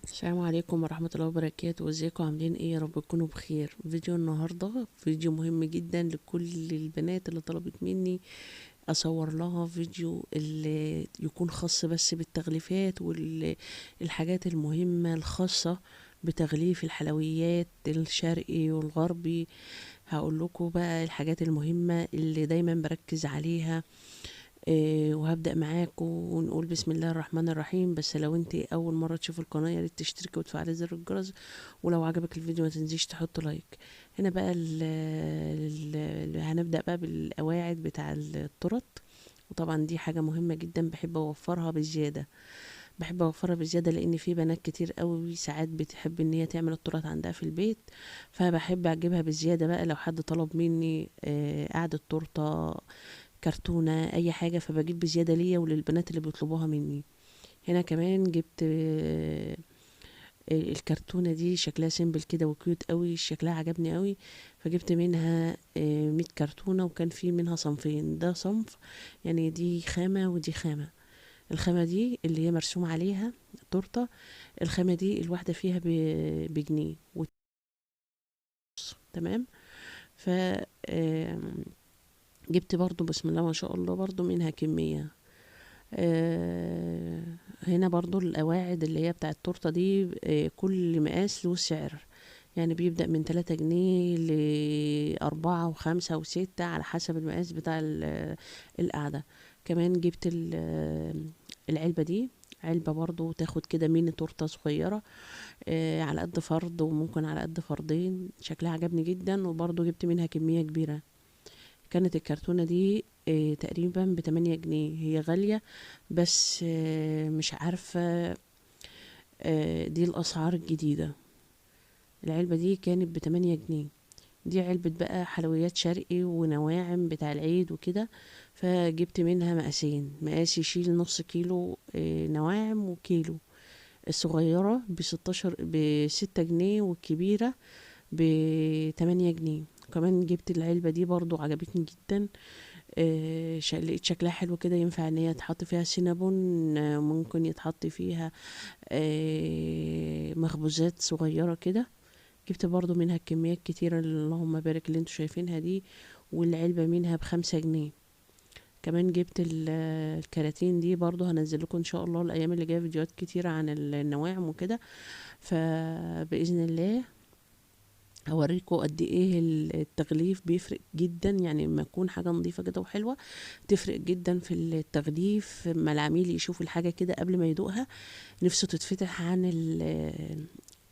السلام عليكم ورحمة الله وبركاته. ازيكم عاملين ايه؟ يا رب تكونوا بخير. فيديو النهاردة فيديو مهم جدا لكل البنات اللي طلبت مني اصور لها فيديو اللي يكون خاص بس بالتغليفات والحاجات المهمة الخاصة بتغليف الحلويات الشرقي والغربي. هقول لكم بقى الحاجات المهمة اللي دايما بركز عليها. وهبدأ معاكم ونقول بسم الله الرحمن الرحيم. بس لو انت اول مرة تشوف القناة يا ريت تشتركي وتفعلي زر الجرس، ولو عجبك الفيديو ما تنسيش تحط لايك. هنا بقى هنبدأ بقى بالقواعد بتاع التورت. وطبعا دي حاجة مهمة جدا بحب اوفرها بزيادة لان في بنات كتير قوي ساعات بتحب ان هي تعمل التورت عندها في البيت، فبحب اجيبها بزيادة بقى لو حد طلب مني قعدة تورتة، كرتونة، اي حاجة، فبجيب بزيادة ليا وللبنات اللي بيطلبوها مني. هنا كمان جبت الكرتونة دي شكلها سيمبل كده وكيوت قوي، شكلها عجبني قوي، فجبت منها 100 كرتونة، وكان في منها صنفين، ده صنف يعني دي خامة ودي خامة. الخامة دي اللي هي مرسوم عليها تورتة، الخامة دي الواحدة فيها بجنيه تمام. ف جبت برضو بسم الله ما شاء الله برضو منها كمية. هنا برضو القواعد اللي هي بتاع التورتة دي، كل مقاس له سعر، يعني بيبدأ من 3 جنيه ل4 و5 و6 على حسب المقاس بتاع القعدة. كمان جبت العلبة دي، علبة برضو تاخد كده ميني تورتة صغيرة، على قد فرد وممكن على قد فردين، شكلها عجبني جدا، وبرضو جبت منها كمية كبيرة. كانت الكرتونة دي تقريبا ب8 جنيه، هي غالية بس مش عارفة، دي الأسعار الجديدة. العلبة دي كانت ب8 جنيه. دي علبة بقى حلويات شرقي ونواعم بتاع العيد وكده، فجبت منها مقاسين، مقاس يشيل نص كيلو نواعم، وكيلو. الصغيرة ب6 جنيه والكبيرة ب8 جنيه. كمان جبت العلبة دي برضو عجبتني جدا، لقيت شكلها حلو كده، ينفع ان هي يتحط فيها سينابون، ممكن يتحط فيها مخبوزات صغيرة كده. جبت برضو منها كميات كتيرة اللهم بارك اللي انتوا شايفينها دي، والعلبة منها ب5 جنيه. كمان جبت الكراتين دي، برضو هنزل لكم ان شاء الله الايام اللي جايه فيديوهات كتيرة عن النواعم وكده، فبإذن الله هوريكم قد ايه التغليف بيفرق جدا. يعني لما تكون حاجة نظيفة كده وحلوة تفرق جدا في التغليف، اما العميل يشوف الحاجة كده قبل ما يدوقها نفسه تتفتح عن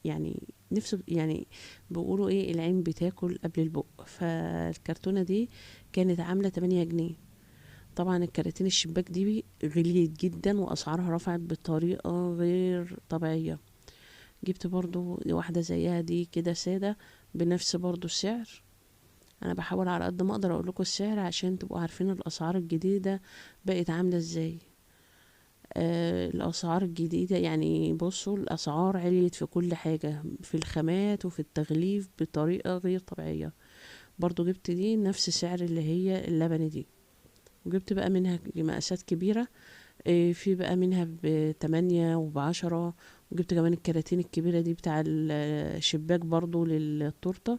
يعني نفسه، يعني بيقولوا ايه، العين بتاكل قبل البق. فالكرتونة دي كانت عاملة 8 جنيه. طبعا الكراتين الشباك دي غليت جدا واسعارها رفعت بطريقة غير طبيعية. جبت برضو واحدة زيها دي كده سادة بنفس برضو السعر. انا بحاول على قد ما اقدر اقول لكم السعر عشان تبقوا عارفين الاسعار الجديدة بقت عاملة ازاي. الاسعار الجديدة يعني بصوا الاسعار عليت في كل حاجة، في الخامات وفي التغليف بطريقة غير طبيعية. برضو جبت دي نفس سعر اللي هي اللبن دي، وجبت بقى منها مقاسات كبيرة، في بقى منها ب8 و10. وجبت كمان الكراتين الكبيرة دي بتاع الشباك برضو للتورتة،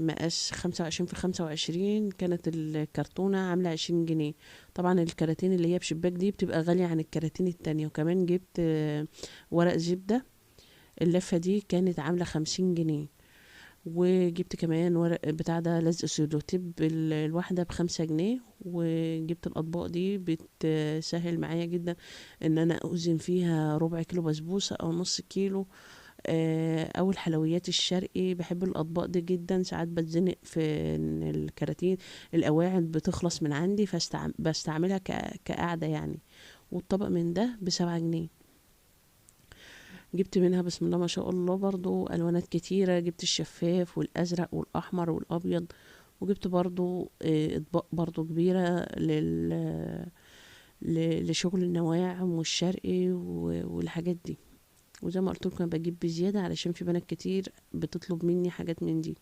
مقاس 25 في 25، كانت الكرتونة عاملة 20 جنيه. طبعا الكراتين اللي هي بشباك دي بتبقى غالية عن الكراتين التانية. وكمان جبت ورق زبدة، اللفة دي كانت عاملة 50 جنيه. وجبت كمان ورق بتاع ده لزق سيلوتيب الواحدة ب5 جنيه. وجبت الأطباق دي بتسهل معايا جدا ان انا اوزن فيها ربع كيلو بسبوسة او نص كيلو، او الحلويات الشرقي. بحب الاطباق دي جدا، ساعات بتزنق في ان الكراتين القواعد بتخلص من عندي فبستعملها كقاعدة يعني. والطبق من ده ب7 جنيه. جبت منها بسم الله ما شاء الله برضو الوانات كتيرة، جبت الشفاف والازرق والاحمر والابيض. وجبت برضو اطباق برضو كبيرة لشغل النواعم والشرقي والحاجات دي. وزي ما قلت لكم انا بجيب بزيادة علشان في بنات كتير بتطلب مني حاجات من دي.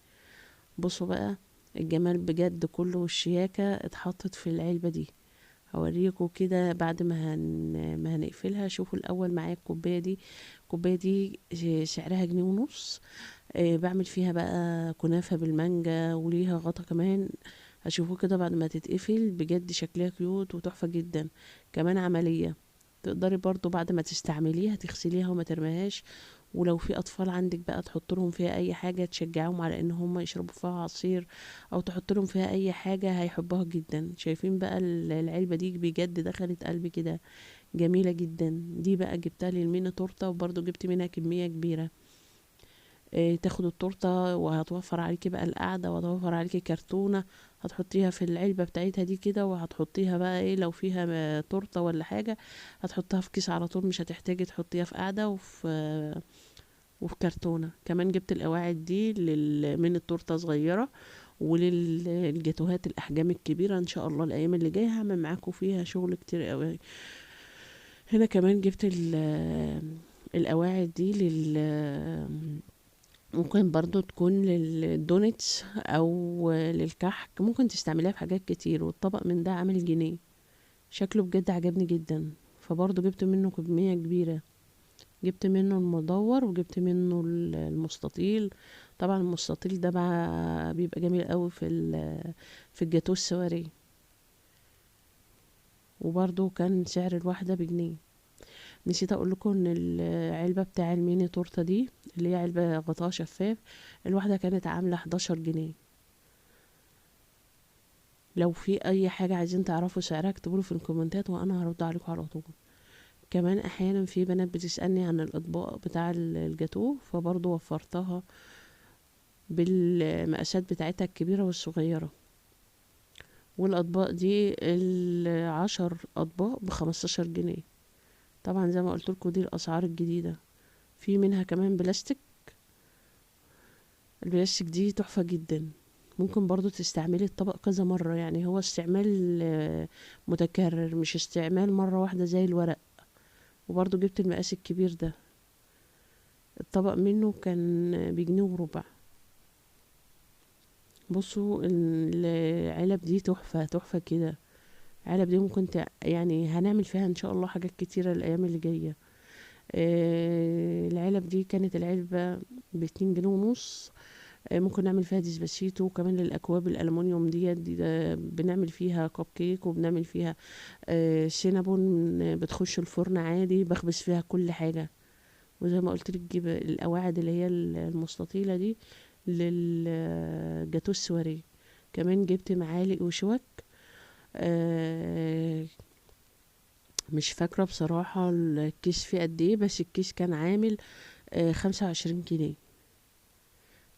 بصوا بقى الجمال بجد كله والشياكة اتحطت في العلبة دي. هوريكم كده بعد ما هنقفلها. شوفوا الاول معايا الكوبايه دي. الكوبايه دي سعرها جنيه ونص. بعمل فيها بقى كنافه بالمانجا وليها غطا كمان. هشوفوه كده بعد ما تتقفل، بجد شكلها كيوت وتحفه جدا، كمان عمليه. تقدري برضو بعد ما تستعمليها تغسليها وما ترميهاش. ولو في اطفال عندك بقى تحط لهم فيها اي حاجه تشجعهم على ان هم يشربوا فيها عصير، او تحط لهم فيها اي حاجه هيحبوها جدا. شايفين بقى العلبه دي بجد دخلت قلبي كده، جميله جدا. دي بقى جبتها للميني تورته، وبرضو جبت منها كميه كبيره. تاخد التورته وهتوفر عليكي بقى القعده، وهتوفر عليكي كرتونه هتحطيها في العلبه بتاعتها دي كده، وهتحطيها بقى ايه لو فيها تورته ولا حاجه هتحطها في كيس على طول، مش هتحتاجي تحطيها في قعده وفي كرتونه. كمان جبت القواعد دي من التورته صغيره، وللجاتوهات الاحجام الكبيره. ان شاء الله الايام اللي جايه هعمل معاكم فيها شغل كتير قوي. هنا كمان جبت القواعد دي ممكن برضو تكون للدونتس او للكحك، ممكن تستعمليها في حاجات كتير. والطبق من ده عامل جنيه، شكله بجد عجبني جدا، فبرضو جبت منه كمية كبيرة. جبت منه المدور وجبت منه المستطيل. طبعا المستطيل ده بقى بيبقى جميل قوي في الجاتو السواري. وبرضو كان سعر الواحدة بجنيه. نسيت اقول لكم ان العلبة بتاع الميني تورته دي اللي هي علبة غطاها شفاف، الواحدة كانت عاملة 11 جنيه. لو في اي حاجة عايزين تعرفوا سعرها اكتبولي في الكومنتات وانا هرد عليكم على طول. كمان احيانا في بنات بتسألني عن الاطباق بتاع الجاتو، فبرضو وفرتها بالمقاسات بتاعتها الكبيرة والصغيرة. والاطباق دي 10 اطباق ب15 جنيه. طبعا زي ما قلت لكم دي الاسعار الجديدة. في منها كمان بلاستيك. البلاستيك دي تحفة جدا، ممكن برضو تستعملي الطبق كذا مرة، يعني هو استعمال متكرر، مش استعمال مرة واحدة زي الورق. وبرضو جبت المقاس الكبير ده، الطبق منه كان بجنيه وربع. بصوا العلب دي تحفة تحفة كده. العلب دي ممكن يعني هنعمل فيها ان شاء الله حاجات كتيرة الايام اللي جاية. العلب دي كانت العلبة ب2 جنيه ونص. ممكن نعمل فيها ديسباسيتو، وكمان للاكواب الالومنيوم دي بنعمل فيها كب كيك، وبنعمل فيها سينابون. بتخش الفرن عادي، بخبز فيها كل حاجة. وزي ما قلت لك جيب القواعد اللي هي المستطيلة دي للجاتو السواري. كمان جبت معالق وشوك. آه، مش فاكرة بصراحة الكيس فيه قد ايه، بس الكيس كان عامل 25 جنيه.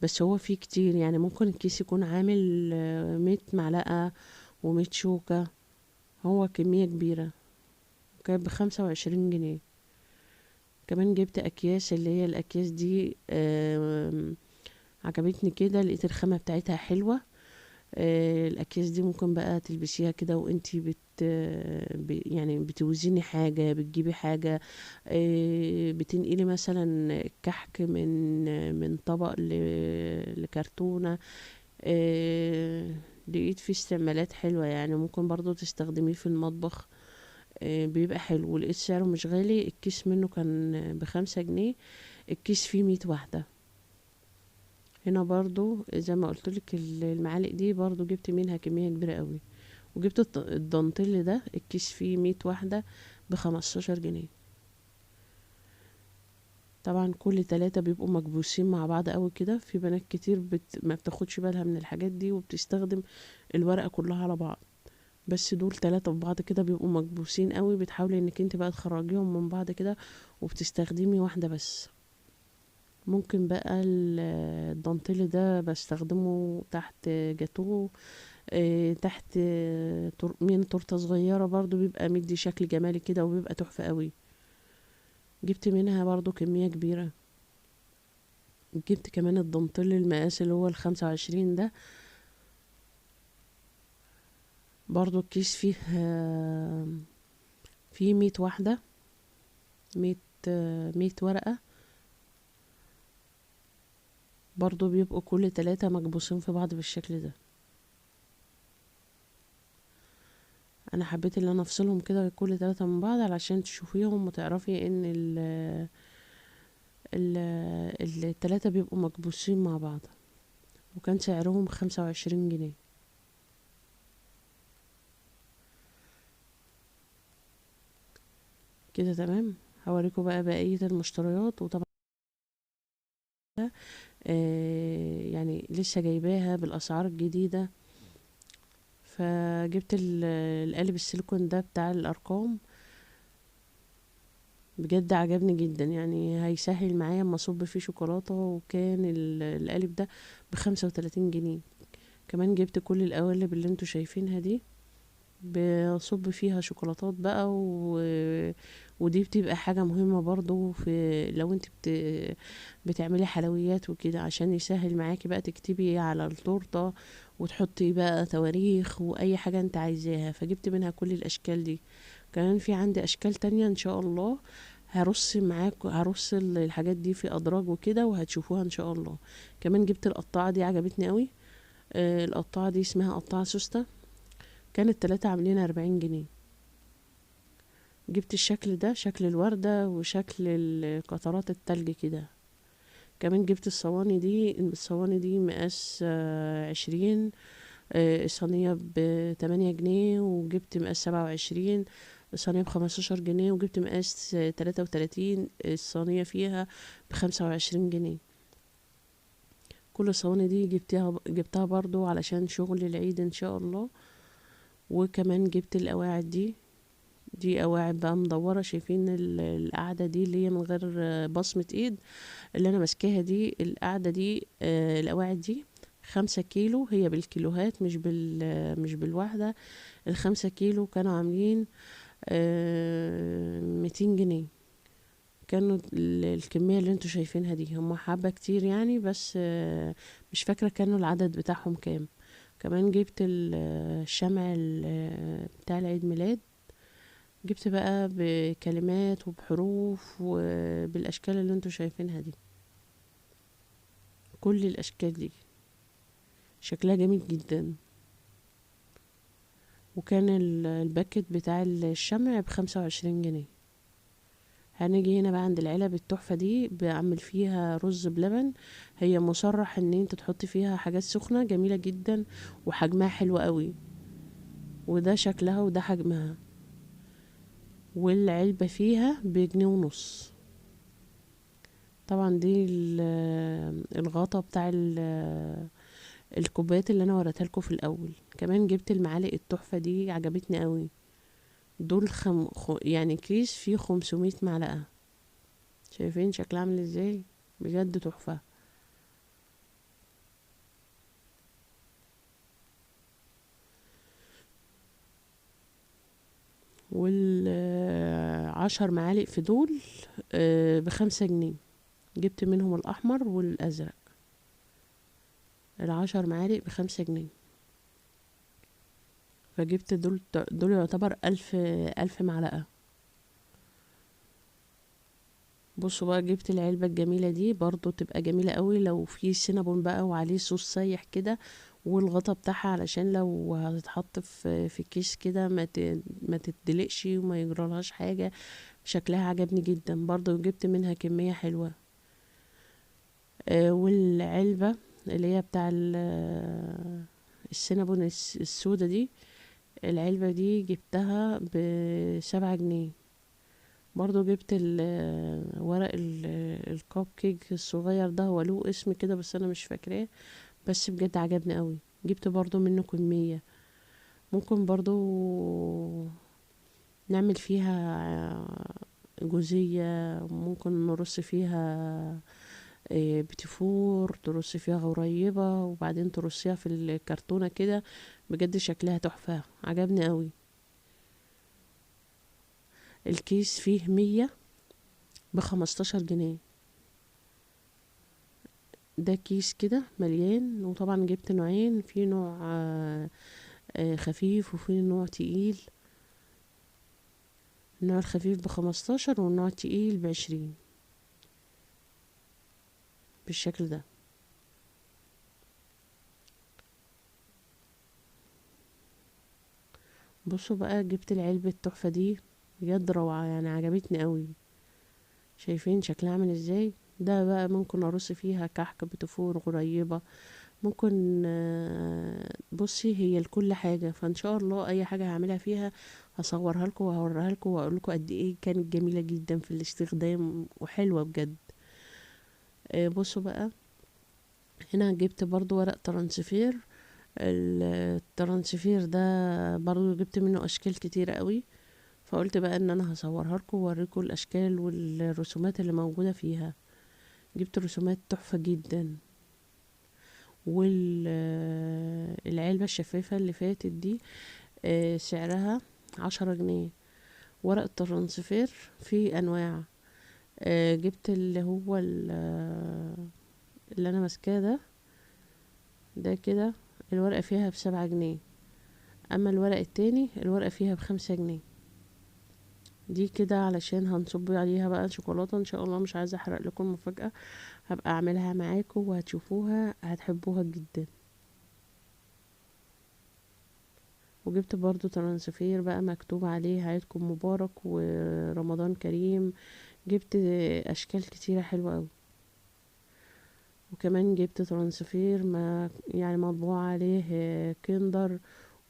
بس هو فيه كتير، يعني ممكن الكيس يكون عامل 100 معلقة و100 شوكة. هو كمية كبيرة، كانت ب25 جنيه. كمان جبت اكياس، اللي هي الاكياس دي عجبتني كده، لقيت الخامة بتاعتها حلوة. الاكياس دي ممكن بقى تلبسيها كده وانتي يعني بتوزني حاجة، بتجيبي حاجة، بتنقلي مثلا كحك من طبق لكرتونة. لقيت فيه استعمالات حلوة، يعني ممكن برضو تستخدميه في المطبخ. بيبقى حلو، ولقيت سعره مش غالي. الكيس منه كان ب5 جنيه، الكيس فيه 100 واحدة. هنا برضو زي ما قلتلك المعالق دي برضو جبت منها كمية كبيرة قوي. وجبت الدانتيل ده، الكيس فيه 100 واحدة ب15 جنيه. طبعا كل 3 بيبقوا مكبوسين مع بعض قوي كده. في بنات كتير ما بتاخدش بالها من الحاجات دي، وبتستخدم الورقة كلها على بعض. بس دول 3 في بعض كده بيبقوا مكبوسين قوي، بتحاولي انك انت بقى تخرجيهم من بعض كده، وبتستخدمي واحدة بس. ممكن بقى الدانتيل ده بستخدمه تحت جاتوه، تحت من تورته صغيرة برضو، بيبقى مدي شكل جمالي كده، وبيبقى تحفة قوي. جبت منها برضو كمية كبيرة. جبت كمان الدانتيل المقاس اللي هو ال25 ده، برضو الكيس فيه 100 واحدة، 100 ورقة. برضو بيبقوا كل 3 مكبوسين في بعض بالشكل ده. انا حبيت ان انا افصلهم كده كل 3 من بعض علشان تشوفيهم وتعرفي ان ال التلاتة بيبقوا مكبوسين مع بعض. وكان سعرهم 25 جنيه. كده تمام. هوريكم بقى بقية المشتريات. وطبعا يعني لسه جايباها بالاسعار الجديدة. فجبت القالب السيليكون ده بتاع الارقام. بجد عجبني جدا، يعني هيسهل معايا اما اصب فيه شوكولاتة. وكان القالب ده ب35 جنيه. كمان جبت كل القوالب اللي انتوا شايفينها دي، بصب فيها شوكولاتات بقى ودي بتبقى حاجة مهمة برضو في لو انت بتعملي حلويات وكده، عشان يسهل معاكي بقى تكتبي على التورتة وتحطي بقى تواريخ واي حاجة انت عايزاها. فجبت منها كل الاشكال دي. كمان في عندي اشكال تانية ان شاء الله. هرص الحاجات دي في ادراج وكده وهتشوفوها ان شاء الله. كمان جبت القطاعة دي عجبتني قوي. القطاعة دي اسمها قطاعة سوسته. كان التلاتة عاملين 40 جنيه. جبت الشكل ده، شكل الوردة وشكل قطرات التلج كده. كمان جبت الصواني دي مقاس 20. الصينية ب8 جنيه. وجبت مقاس 27. الصينية ب15 جنيه. وجبت مقاس 33. الصينية فيها ب25 جنيه. كل الصواني دي جبتها برضو علشان شغل العيد ان شاء الله. وكمان جبت القواعد دي قواعد بقى مدورة. شايفين القاعدة دي اللي هي من غير بصمة ايد اللي انا ماسكاها دي. القاعدة دي القواعد دي 5 كيلو. هي بالكيلوهات مش بالواحدة. ال5 كيلو كانوا عاملين 200 جنيه. كانوا الكمية اللي انتوا شايفينها دي هم حبة كتير يعني، بس مش فاكرة كانوا العدد بتاعهم كام. كمان جبت الشمع بتاع العيد ميلاد. جبت بقى بكلمات وبحروف وبالاشكال اللي انتوا شايفينها دي. كل الاشكال دي شكلها جميل جدا. وكان الباكت بتاع الشمع ب25 جنيه. هنيجي هنا بقى عند العلب التحفة دي. بعمل فيها رز بلبن. هي مصرح ان انت تحطي فيها حاجات سخنة جميلة جدا. وحجمها حلو قوي. وده شكلها وده حجمها. والعلبة فيها ب1.50 جنيه. طبعا دي الغطا بتاع الكوبايات اللي انا وريتها لكم في الاول. كمان جبت المعالق التحفه دي عجبتني قوي. دول يعني كيس فيه 500 معلقه. شايفين شكلها عامل ازاي؟ بجد تحفه. وال10 معالق في دول ب5 جنيه. جبت منهم الاحمر والازرق. ال10 معالق ب5 جنيه. فجبت دول يعتبر 1000 معلقه. بصوا بقى جبت العلبة الجميلة دي برضو تبقى جميلة قوي لو في سينابون بقى وعليه صوص سايح كده. والغطا بتاعها علشان لو هتتحط في كيس كده ما تتدلقش وما يجرالهاش حاجة. شكلها عجبني جدا برضو. جبت منها كمية حلوة. والعلبة اللي هي بتاع السينابون السودا دي. العلبة دي جبتها ب7 جنيه. برضو جبت ورق الكوب كيك الصغير ده. هو له اسم كده بس انا مش فاكراه. بس بجد عجبني قوي. جبت برضو منه كمية. ممكن برضو نعمل فيها جوزية. ممكن نرص فيها بتفور. ترص فيها غريبة وبعدين ترصيها في الكرتونة كده. بجد شكلها تحفة عجبني قوي. الكيس فيه 100 ب15 جنيه. ده كيس كده مليان. وطبعا جبت نوعين. في نوع خفيف وفي نوع تقيل. النوع الخفيف ب15 والنوع التقيل ب20. بالشكل ده. بصوا بقى جبت العلبة التحفة دي، بجد روعة يعني، عجبتني قوي. شايفين شكلها عامل ازاي؟ ده بقى ممكن ارص فيها كحك بتفور غريبة، ممكن بصي هي لكل حاجة. فان شاء الله اي حاجة هعملها فيها هصورها لكم وهوريها لكم واقول لكم قد ايه كانت جميلة جدا في الاستخدام وحلوة بجد. بصوا بقى، هنا جبت برضو ورق ترانسفير. الترانسفير ده برضو جبت منه اشكال كتيرة قوي، فقلت بقى ان انا هصورها لكم واوريكم الاشكال والرسومات اللي موجودة فيها. جبت رسومات تحفة جدا. والعلبة الشفافة اللي فاتت دي سعرها 10 جنيه. ورق الترانسفير فيه انواع. جبت اللي هو اللي انا ماسكاه ده كده، الورقة فيها ب7 جنيه. اما الورق التاني الورقة فيها ب5 جنيه. دي كده علشان هنصب عليها بقى شوكولاتة ان شاء الله، مش عايزة احرق لكم مفاجأة، هبقى اعملها معاكم وهتشوفوها هتحبوها جدا. وجبت برضو ترانسفير بقى مكتوب عليه عيدكم مبارك ورمضان كريم. جبت اشكال كتيرة حلوة اوي. وكمان جبت ترانسفير ما يعني مطبوع عليه كندر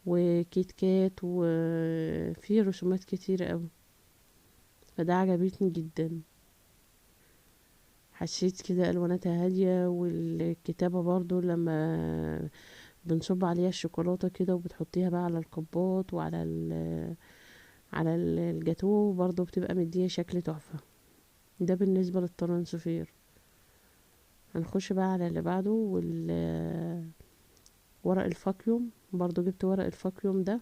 وكيت كات وفيه رسومات كتيرة اوي، فده عجبتني جدا. حسيت كده الواناتها هادية، والكتابة برضو لما بنصب عليها الشوكولاتة كده وبتحطيها بقى على القباط وعلى الجاتوه برضو بتبقى مدية شكل تحفة. ده بالنسبة للترانسفير. هنخش بقى على اللي بعده ورق الفاكيوم. برضو جبت ورق الفاكيوم ده،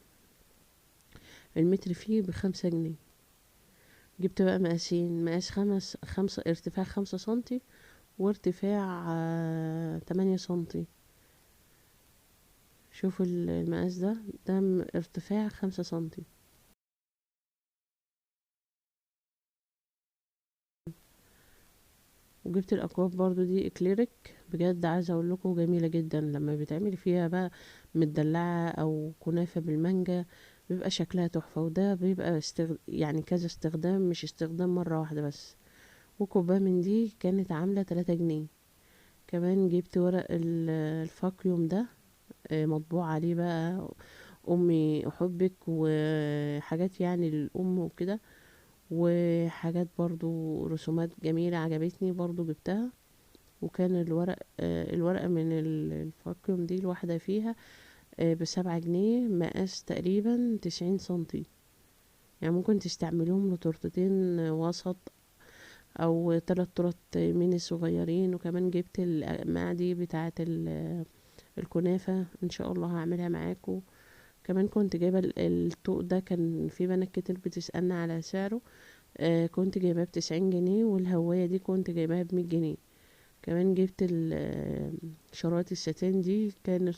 المتر فيه ب5 جنيه. جبت بقى مقاسين، مقاس خمسة ارتفاع 5 سنتي وارتفاع 8 سنتي. شوفوا المقاس ده ارتفاع 5 سنتي. وجبت الاكواب برضو دي اكليريك، بجد عايزه اقول لكم جميله جدا لما بتعملي فيها بقى مدلعه او كنافه بالمانجا، بيبقى شكلها تحفه. وده بيبقى يعني كذا استخدام، مش استخدام مره واحده بس. وكوبايه من دي كانت عامله 3 جنيه. كمان جبت ورق الفاكيوم ده مطبوع عليه بقى امي احبك وحاجات يعني للام وكده، وحاجات برضو رسومات جميله عجبتني برضو جبتها. وكان الورقة من الفاكيوم دي الواحدة فيها ب7 جنيه، مقاس تقريبا 90 سنتي. يعني ممكن تستعملوهم لتورتتين وسط او 3 تورت ميني صغيرين. وكمان جبت المقادير بتاعة الكنافة، ان شاء الله هعملها معاكم. كمان كنت جايبة الطوق ده، كان في بنات كتير بتسألنا على سعره. كنت جايباه ب90 جنيه، والهواية دي كنت جايباها ب100 جنيه. كمان جبت شرايط الستان دي، كانت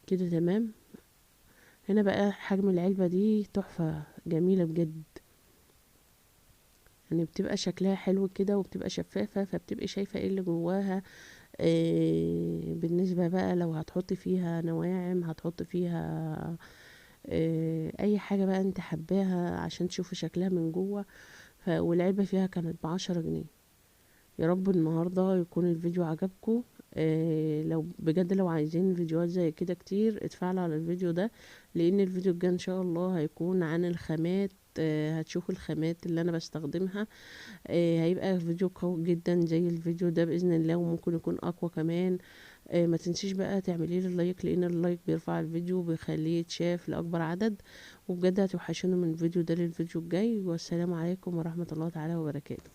كده تمام. هنا بقى حجم العلبة دي تحفة جميلة بجد، يعني بتبقى شكلها حلو كده وبتبقى شفافة، فبتبقى شايفة ايه اللي جواها. بالنسبة بقى لو هتحطي فيها نواعم، هتحطي فيها اي حاجة بقى انت حباها عشان تشوفي شكلها من جوه. والعلبة فيها كانت ب10 جنيه. يا رب النهاردة يكون الفيديو عجبكم. لو بجد لو عايزين فيديوهات زي كده كتير اتفعلوا على الفيديو ده، لان الفيديو الجاي ان شاء الله هيكون عن الخامات. هتشوفوا الخامات اللي انا بستخدمها. هيبقى فيديو قوي جدا زي الفيديو ده باذن الله، وممكن يكون اقوى كمان. ما تنسيش بقى تعملي لي اللايك، لان اللايك بيرفع الفيديو وبيخليه يتشاف لاكبر عدد. وبجد هتوحشوني من الفيديو ده للفيديو الجاي، والسلام عليكم ورحمة الله تعالى وبركاته.